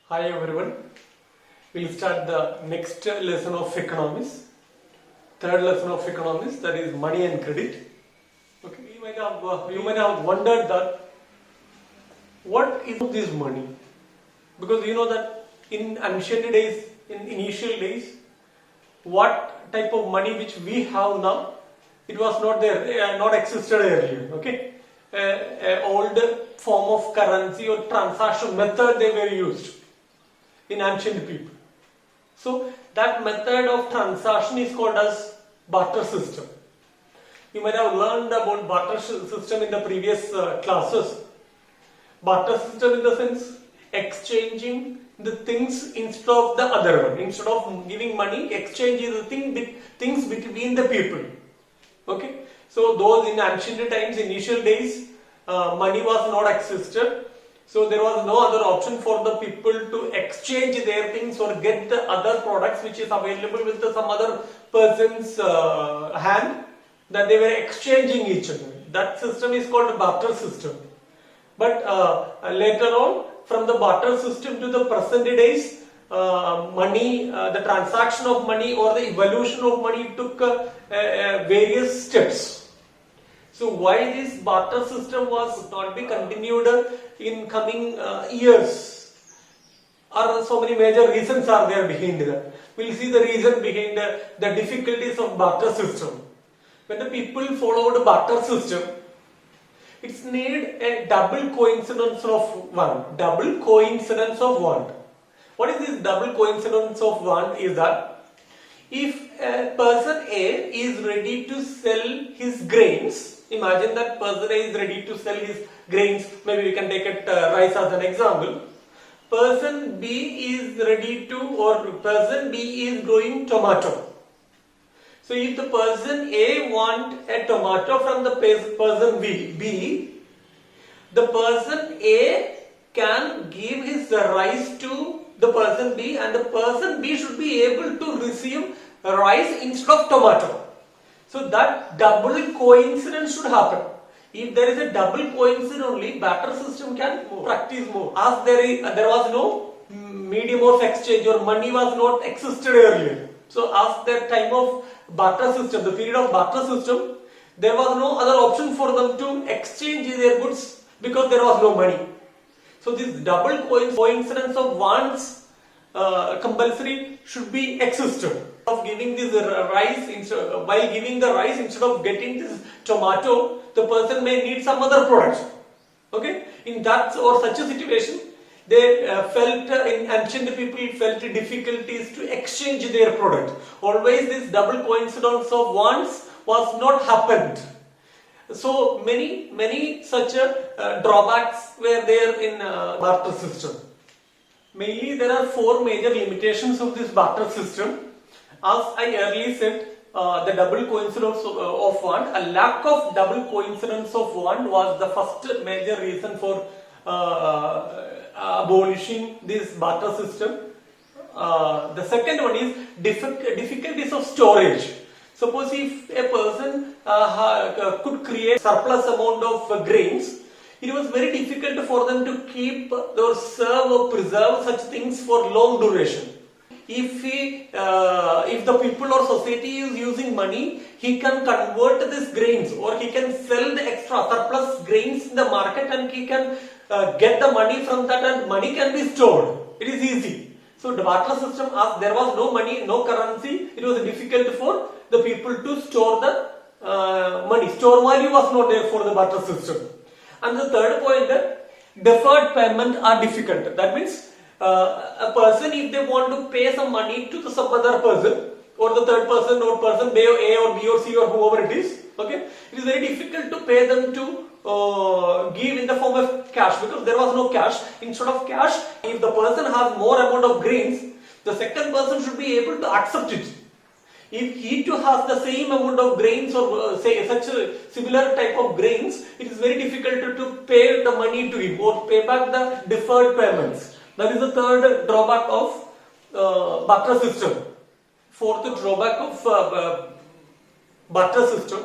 Hi everyone. We'll start the next lesson of economics. Third lesson of economics, that is money and credit. Okay. You might have wondered that what is this money? Because you know that in ancient days, in initial days, what type of money which we have now, it was not there, not existed earlier. Okay. Old form of currency or transaction method they were used in ancient people. So that method of transaction is called as barter system. You might have learned about barter system in the previous classes. Barter system in the sense exchanging the things instead of the other one. Instead of giving money, exchange is the things between the people. Okay. So those in ancient times, initial days, money was not existed. So there was no other option for the people to exchange their things or get the other products which is available with some other person's hand, that they were exchanging each other. That system is called barter system. But later on, from the barter system to the present days, money, the transaction of money or the evolution of money took various steps. So why this barter system was not be continued in coming years? Are so many major reasons are there behind that. We'll see the reason behind the difficulties of barter system. When the people followed barter system, it's need a double coincidence of one. Double coincidence of one. What is this double coincidence of one? Is that if a person A is ready to sell his grains, imagine that person A is ready to sell his grains, maybe we can take it rice as an example. Person B is ready to, or person B is growing tomato. So if the person A want a tomato from the person B, the person A can give his rice to the person B, and the person B should be able to receive rice instead of tomato. So that double coincidence should happen. If there is a double coincidence only, barter system can practice more. As there was no medium of exchange or money was not existed earlier. So as the time of barter system, the period of barter system, there was no other option for them to exchange their goods because there was no money. So this double coincidence of wants compulsory should be existed. Of giving this rice, while giving the rice instead of getting this tomato, the person may need some other product. Okay, in that or such a situation, they felt in ancient people felt difficulties to exchange their product. Always this double coincidence of wants was not happened. So many such drawbacks were there in barter system. Mainly there are four major limitations of this barter system. As I earlier said, the double coincidence of want, a lack of double coincidence of want was the first major reason for abolishing this barter system. The second one is difficulties of storage. Suppose if a person could create surplus amount of grains, it was very difficult for them to keep or serve or preserve such things for long duration. If the people or society is using money, he can convert these grains or he can sell the extra surplus grains in the market and he can get the money from that, and money can be stored. It is easy. So the barter system, as there was no money, no currency, it was difficult for the people to store the money. Store value was not there for the barter system. And the third point, deferred payment are difficult. That means a person, if they want to pay some money to some other person or the third person or person A or B or C or whoever it is, okay, it is very difficult to pay them to give in the form of cash because there was no cash. Instead of cash, if the person has more amount of grains, the second person should be able to accept it. If he too has the same amount of grains or say such a similar type of grains, it is very difficult to pay the money to him or pay back the deferred payments. That is the third drawback of barter system. Fourth drawback of barter system,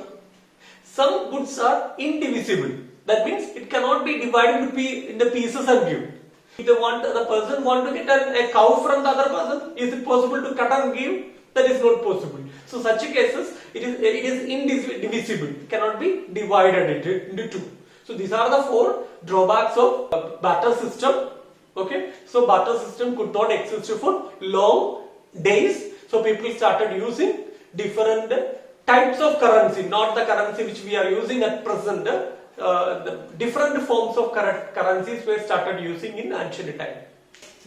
some goods are indivisible. That means it cannot be divided into the pieces and given. If the person want to get a cow from the other person, is it possible to cut and give? That is not possible. So such cases, it is indivisible, cannot be divided into two. So these are the four drawbacks of barter system. Okay, so barter system could not exist for long days. So people started using different types of currency, not the currency which we are using at present. The different forms of currencies were started using in ancient time.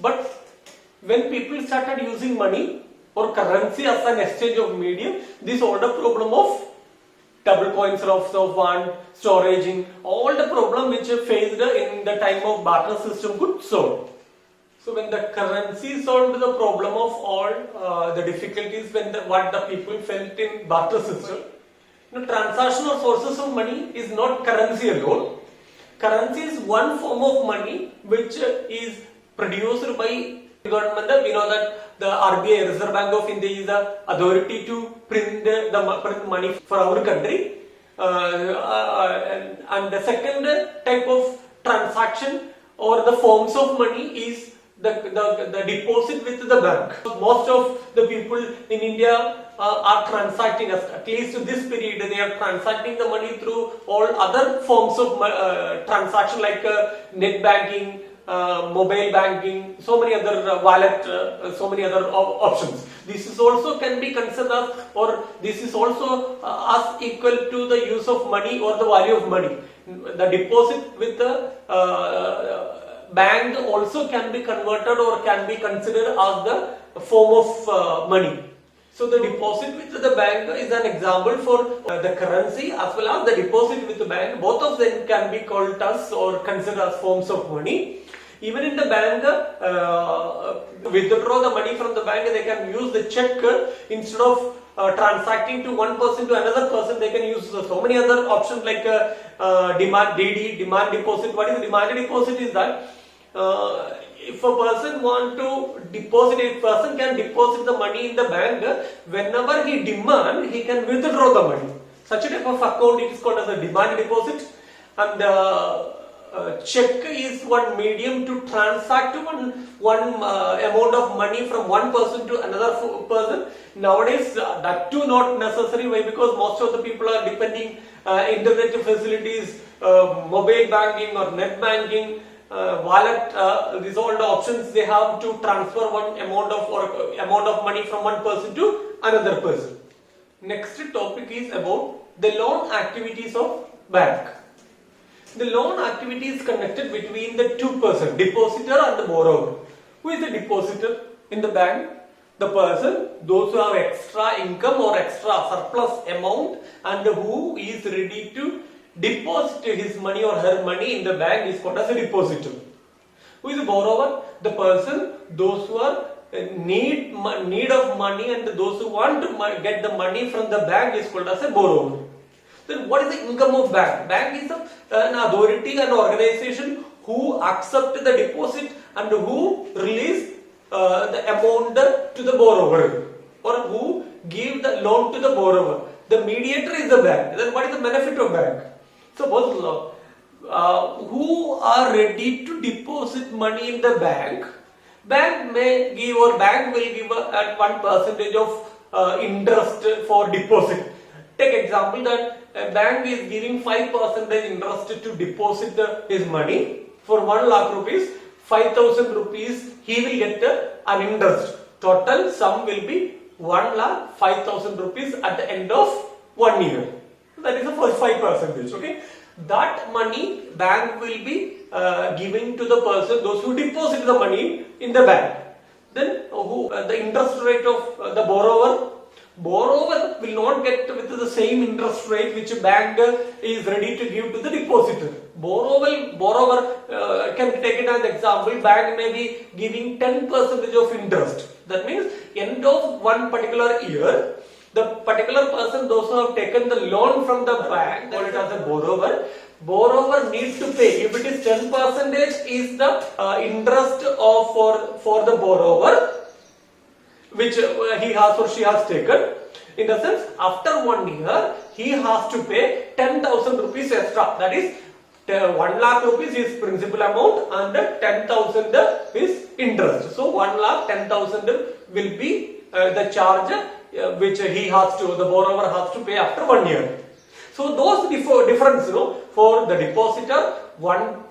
But when people started using money or currency as an exchange of medium, this older problem of double coins of one, storaging, all the problem which faced in the time of barter system could solve. So when the currency solved the problem of all the difficulties what the people felt in barter system, transaction or sources of money is not currency alone. Currency is one form of money which is produced by government. We know that the RBI, Reserve Bank of India, is the authority to print money for our country. And the second type of transaction or the forms of money is the deposit with the bank. Most of the people in India are transacting, at least to this period, they are transacting the money through all other forms of transaction like net banking, mobile banking, so many other wallet, so many other options. This is also can be considered, or this is also as equal to the use of money or the value of money. The deposit with the bank also can be converted or can be considered as the form of money. So the deposit with the bank is an example for the currency as well as the deposit with the bank. Both of them can be called as or considered as forms of money. Even in the bank, withdraw the money from the bank, they can use the check instead of transacting to one person to another person. They can use so many other options like demand deposit. What is demand deposit is that if a person want to deposit, a person can deposit the money in the bank. Whenever he demand, he can withdraw the money. Such a type of account is called as a demand deposit. And check is one medium to transact one amount of money from one person to another person. Nowadays, that too not necessary. Why? Because most of the people are depending internet facilities, mobile banking or net banking. Wallet, these all the options they have to transfer one amount of money from one person to another person. Next topic is about the loan activities of bank. The loan activity is connected between the two persons, depositor and the borrower. Who is the depositor in the bank? The person, those who have extra income or extra surplus amount and who is ready to deposit his money or her money in the bank is called as a depositor. Who is the borrower? The person, those who are need of money and those who want to get the money from the bank is called as a borrower. Then what is the income of bank? Bank is an authority and organization who accept the deposit and who release the amount to the borrower or who give the loan to the borrower. The mediator is the bank. Then what is the benefit of bank? Suppose who are ready to deposit money in the bank, bank may give or bank will give at 1% of interest for deposit. Take example that a bank is giving 5% interest to deposit his money. For 1 lakh rupees, 5,000 rupees he will get an interest. Total sum will be 1 lakh 5,000 rupees at the end of 1 year. That is the first 5%. Okay, that money bank will be giving to the person, those who deposit the money in the bank. Then the interest rate of the borrower will not get with the same interest rate which a bank is ready to give to the depositor. Borrower can take it as example. Bank may be giving 10% of interest. That means end of one particular year, the particular person, those who have taken the loan from the bank, call it as a borrower needs to pay. If it is 10% is the interest for the borrower which he has or she has taken. In the sense, after 1 year, he has to pay 10,000 rupees extra. That is 1 lakh rupees is principal amount and 10,000 is interest. So 1 lakh 10,000 will be the charge which he has to, the borrower has to pay after 1 year. So those difference, for the depositor 1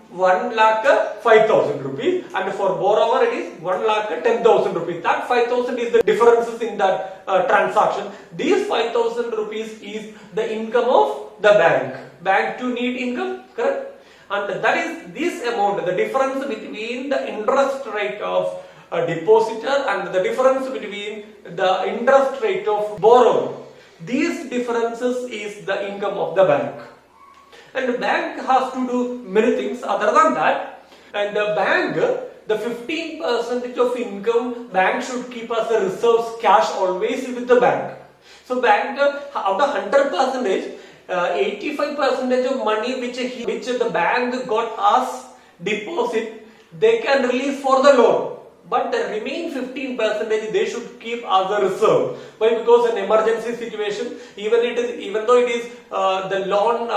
lakh 5,000 rupees, and for borrower it is 1 lakh 10,000 rupees. That 5,000 is the differences in that transaction. These 5,000 rupees is the income of the bank. Bank too need income, correct? And that is this amount, the difference between the interest rate of a depositor and the difference between the interest rate of borrower. These differences is the income of the bank. And the bank has to do many things other than that. And the bank, the 15% of income, bank should keep as a reserves cash always with the bank. So bank, out of 100%, 85% of money which the bank got as deposit, they can release for the loan. But the remaining 15% they should keep as a reserve. Why? Because an emergency situation, even though it is the loan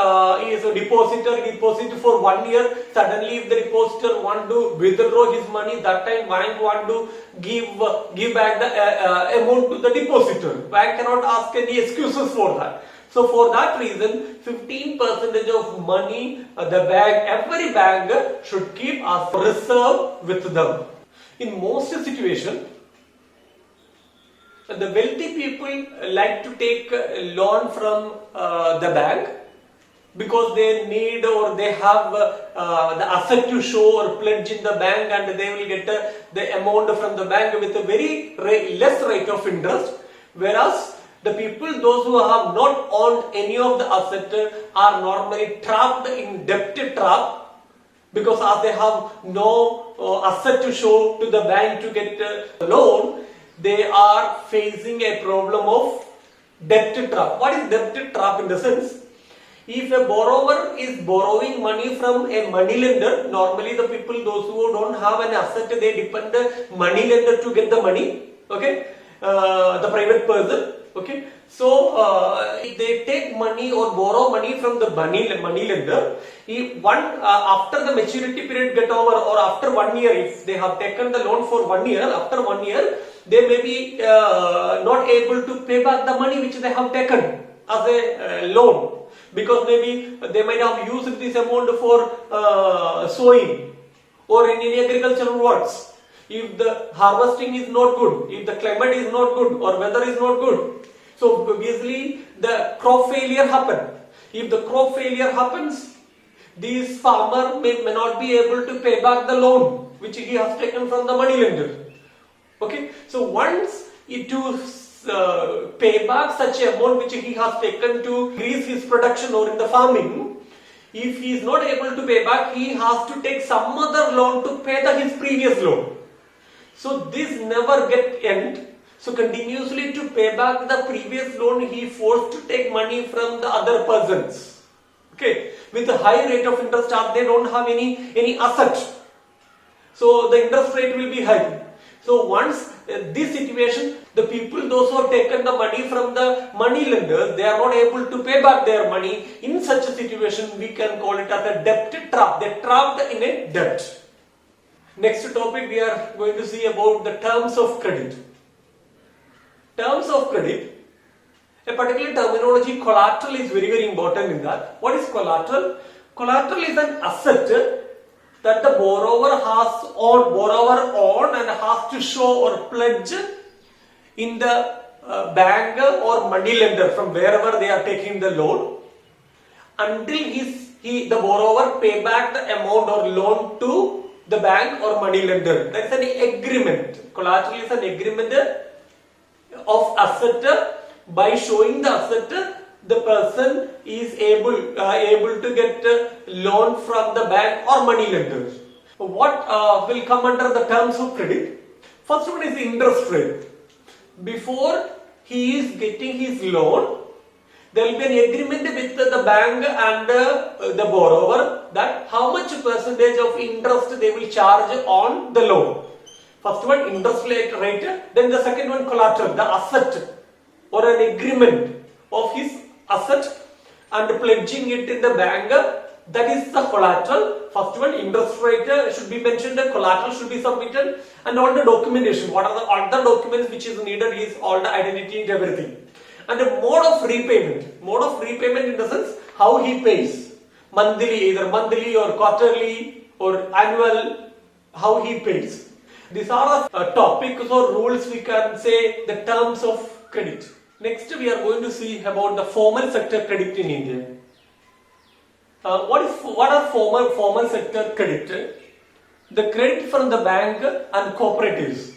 is a deposit for 1 year. Suddenly, if the depositor want to withdraw his money, that time bank want to give back the amount to the depositor. Bank cannot ask any excuses for that. So for that reason, 15% of money every bank should keep as reserve with them. In most situations, the wealthy people like to take a loan from the bank because they need or they have the asset to show or pledge in the bank, and they will get the amount from the bank with a very less rate of interest. Whereas the people, those who have not owned any of the asset, are normally trapped in debt trap. Because as they have no asset to show to the bank to get a loan, they are facing a problem of debt trap. What is debt trap in the sense? If a borrower is borrowing money from a money lender, normally the people, those who don't have an asset, they depend the money lender to get the money. Okay, the private person. Okay, so if they take money or borrow money from the money lender, after the maturity period get over, or after 1 year, if they have taken the loan for 1 year, after 1 year they may be not able to pay back the money which they have taken as a loan, because maybe they might have used this amount for sowing or in any agricultural works. If the harvesting is not good, if the climate is not good or weather is not good, so obviously the crop failure happen. If the crop failure happens, this farmer may not be able to pay back the loan which he has taken from the money lender. Okay, so once to pay back such amount which he has taken to increase his production or in the farming, if he is not able to pay back, he has to take some other loan to pay his previous loan. So this never get end. So continuously to pay back the previous loan, he forced to take money from the other persons. Okay, with a high rate of interest, they don't have any asset. So the interest rate will be high. So once this situation, the people, those who have taken the money from the money lenders, they are not able to pay back their money. In such a situation, we can call it as a debt trap. They trapped in a debt. Next topic, we are going to see about the terms of credit. Terms of credit, a particular terminology, collateral, is very, very important in that. What is collateral? Collateral is an asset that the borrower own and has to show or pledge in the bank or money lender from wherever they are taking the loan, until the borrower pay back the amount or loan to the bank or money lender. That is an agreement. Collateral is an agreement of asset. By showing the asset, the person is able to get loan from the bank or money lender. What will come under the terms of credit? First one is interest rate. Before he is getting his loan, there will be an agreement with the bank and the borrower that how much percentage of interest they will charge on the loan. First one, interest rate, then the second one, collateral, the asset or an agreement of his asset and pledging it in the bank That is the collateral. First one, interest rate should be mentioned, the collateral should be submitted, and all the documentation. What are the other documents which is needed is all the identity and everything. And the mode of repayment. Mode of repayment in the sense how he pays. Monthly, either monthly or quarterly or annual, how he pays. These are the topics or rules, we can say, the terms of credit. Next we are going to see about the formal sector credit in India. What are formal sector credit? The credit from the bank and cooperatives,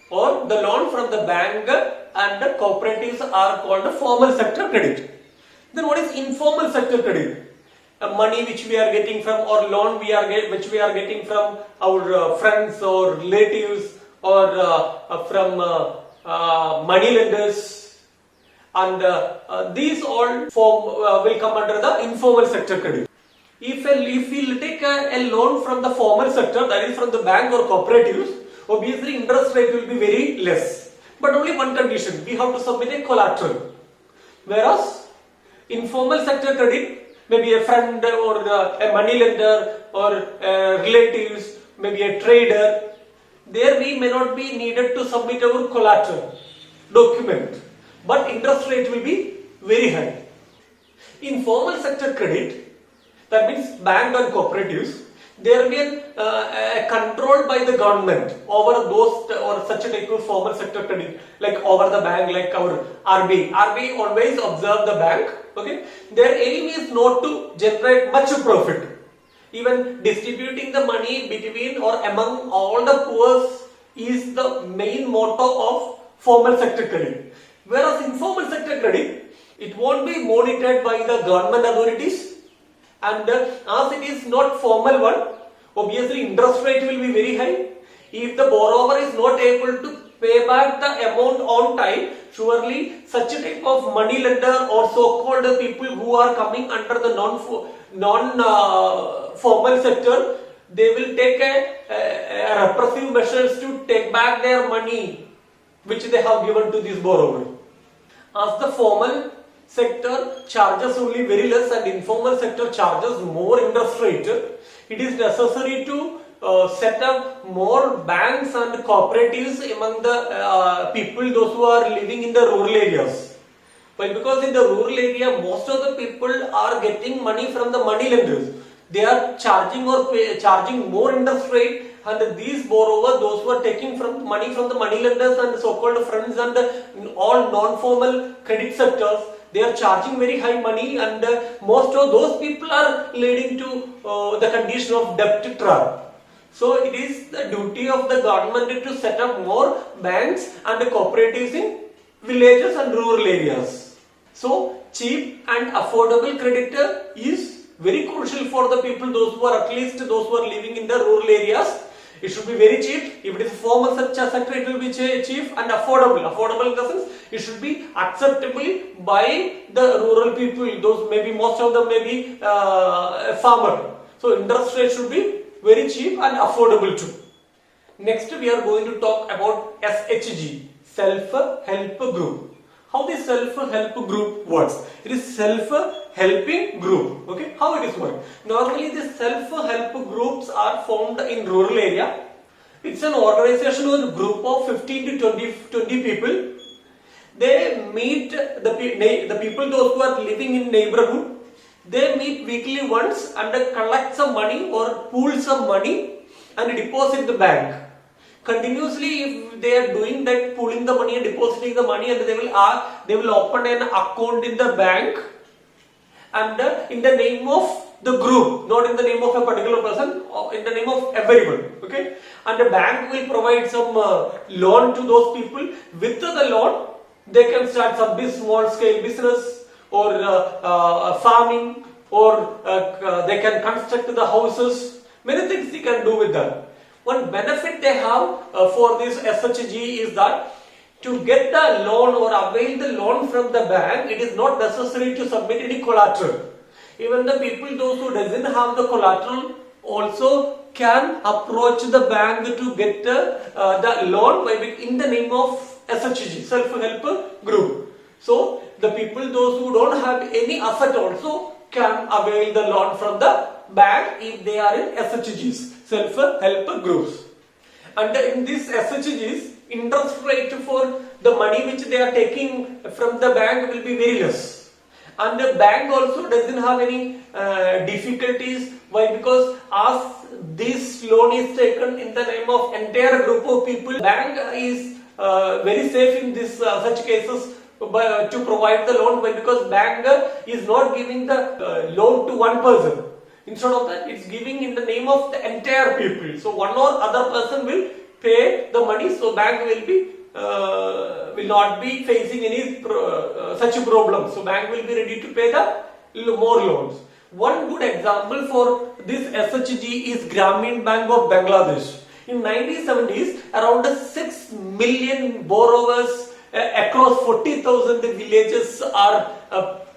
or the loan from the bank and the cooperatives are called the formal sector credit. Then what is informal sector credit? Money which we are getting from, or loan which we are getting from our friends or relatives, or from money lenders, and these all will come under the informal sector credit. If we take a loan from the formal sector, that is from the bank or cooperatives, obviously interest rate will be very less. But only one condition, we have to submit a collateral. Whereas informal sector credit, maybe a friend or a money lender or relatives, maybe a trader, there we may not be needed to submit our collateral document, but interest rate will be very high. In formal sector credit, that means bank and cooperatives, there will be control by the government over those or such a type of formal sector credit, like over the bank, like our RBI. RBI always observe the bank. Okay, their aim is not to generate much profit. Even distributing the money between or among all the poor is the main motto of formal sector credit. Whereas informal sector credit, it won't be monitored by the government authorities, and as it is not formal one, obviously interest rate will be very high. If the borrower is not able to pay back the amount on time, surely such a type of money lender or so-called people who are coming under the non-formal sector, they will take a repressive measures to take back their money which they have given to this borrower. As the formal sector charges only very less and informal sector charges more interest rate, it is necessary to set up more banks and cooperatives among the people, those who are living in the rural areas. But because in the rural area, most of the people are getting money from the money lenders. They are charging charging more interest rate, and these borrowers, those who are taking money from the money lenders and so-called friends and all non-formal credit sectors, they are charging very high money, and most of those people are leading to the condition of debt trap. So it is the duty of the government to set up more banks and cooperatives in villages and rural areas. So cheap and affordable credit is very crucial for the people, those who are those who are living in the rural areas. It should be very cheap. If it is formal sector, it will be cheap and affordable. Affordable in the sense, it should be acceptable by the rural people. Those maybe most of them may be farmer. So interest rate should be very cheap and affordable too. Next we are going to talk about SHG, self-help group. How this self-help group works? It is self-helping group. Okay, how it is work? Normally these self-help groups are formed in rural area. It's an organization with a group of 15 to 20 people. They meet the people, those who are living in neighborhood. They meet weekly once and collect some money or pool some money and deposit the bank. Continuously, if they are doing that, pooling the money and depositing the money, and they will open an account in the bank, and in the name of the group, not in the name of a particular person, or in the name of everyone. Okay, and the bank will provide some loan to those people. With the loan, they can start some small scale business or farming, or they can construct the houses. Many things they can do with that. One benefit they have for this SHG is that to get the loan or avail the loan from the bank, it is not necessary to submit any collateral. Even the people, those who doesn't have the collateral, also can approach the bank to get the loan in the name of SHG, self-help group. So the people, those who don't have any asset, also can avail the loan from the bank if they are in SHGs, self-help groups. And in these SHGs, interest rate for the money which they are taking from the bank will be very less. And the bank also doesn't have any difficulties. Why? Because as this loan is taken in the name of entire group of people, bank is very safe in this such cases to provide the loan. Why? Because bank is not giving the loan to one person. Instead of that, it's giving in the name of the entire people. So one or other person will pay the money. So bank will not be facing any such problems. So bank will be ready to pay the more loans. One good example for this SHG is Grameen Bank of Bangladesh. In 1970s, around 6 million borrowers across 40,000 villages are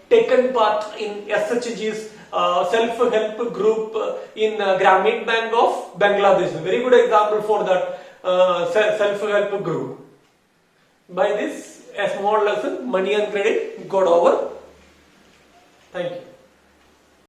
taken part in SHG's self-help group in Grameen Bank of Bangladesh. A very good example for that self-help group. By this, a small lesson, money and credit got over.